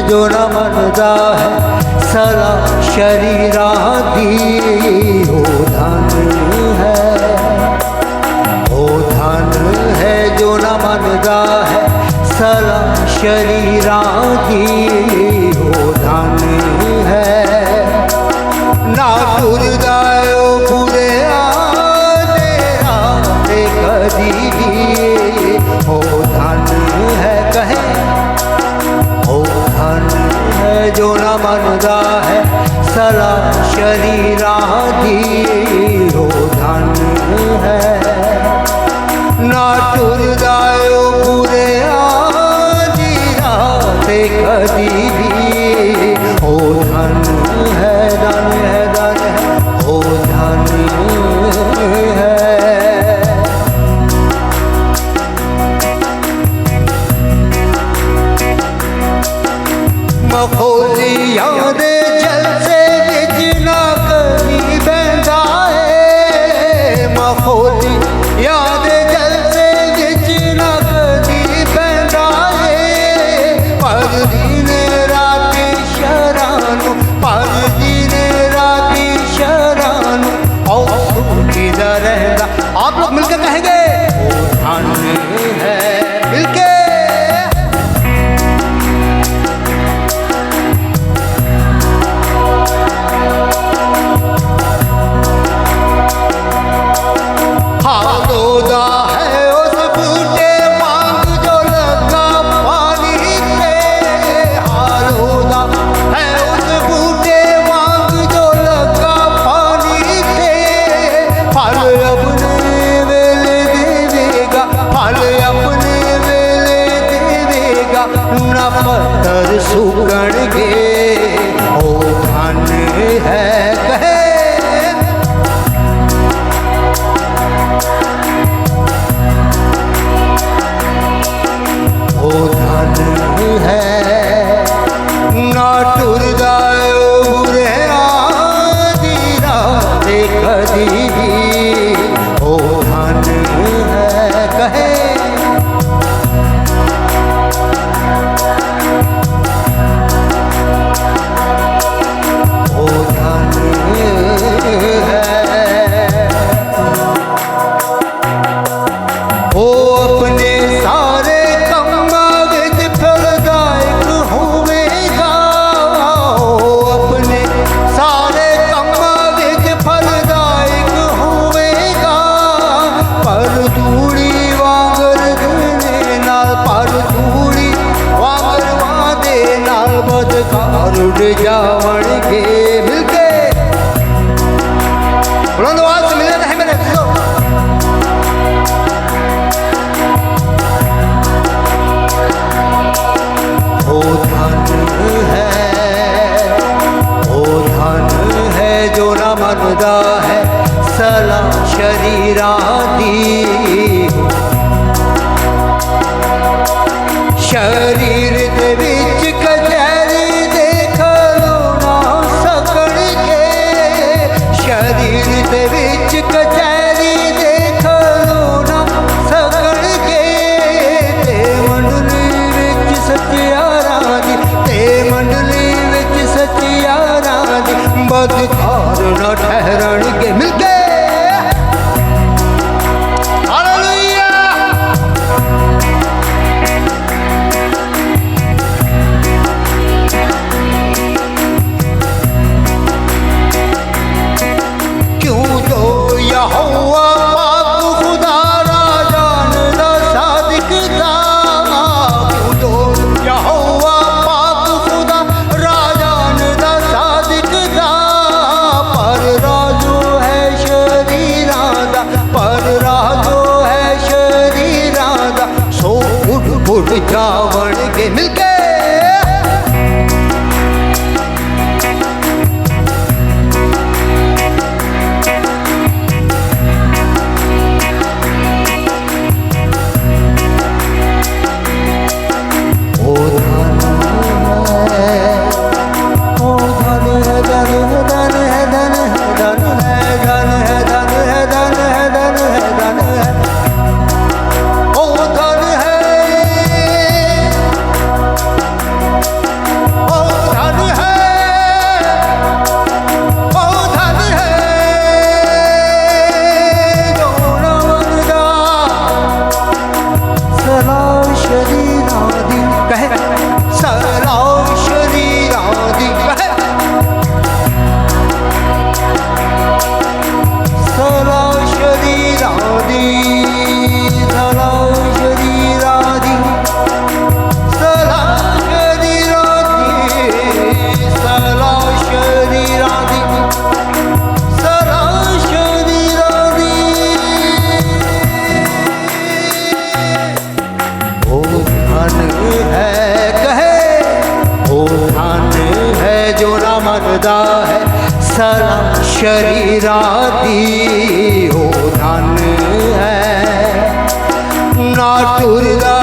जो न मनदा है सला शरीरा दी ओ धन है जो न मनदा है सला शरीरा दी ओ धन है ना टुरदायो पूरे तेरा ते कदी ओ धन है कहे ओ धन है जो न मनदा है सला शरीरा दी ओ धन है ना टुरदायो पूरे आजीरा ते कदी भी ओ धन है धन है धन है ओ धन है मखोली याद जलसे विच ना कदी बंदा है मखोली याद जलसे विच ना कदी बंदा है पर दिन रात शरानु पर दिन रात शरानु और सुखीदा रहना आप लोग मिलकर कहेंगे ओ धन है मिलके हालोदा है उस बूटे मांग जो लगा पानी पे हालोदा है उस बूटे मांग जो लगा पानी पे फल अपने वेले देवेगा फल अपने वेले देवेगा न पत्थर सुगणगे ओ धन है कहे ओ धन है ना टुरदायो बुरे आदीरा ते कदी ओ धन है कहे ओ धन है ओ अपने सारे उड़ जावण के मिलके बुलंद आवाज से मिलना है मेरे ओ धन है जो न मनदा है सला शरीरा दी शरीर दे विच कचहरी शरीर दे विच कचहरी देख लो ना सकड़ के ते मंडली विच सचियारा दी ते मंडली विच सचियारा दी बदकार न ठहरण के मिलके यहोवा पाक खुदा राजान दा सादिक दा क्यों तो यहोवा पाक खुदा राजान दा सादिक दा पर राजू है ਸਲਾ ਸ਼ਰੀਰਾਂ ਦੀ ਉਹ ਧਨ ਹੈ ਨਾ ਟੁਰਦਾ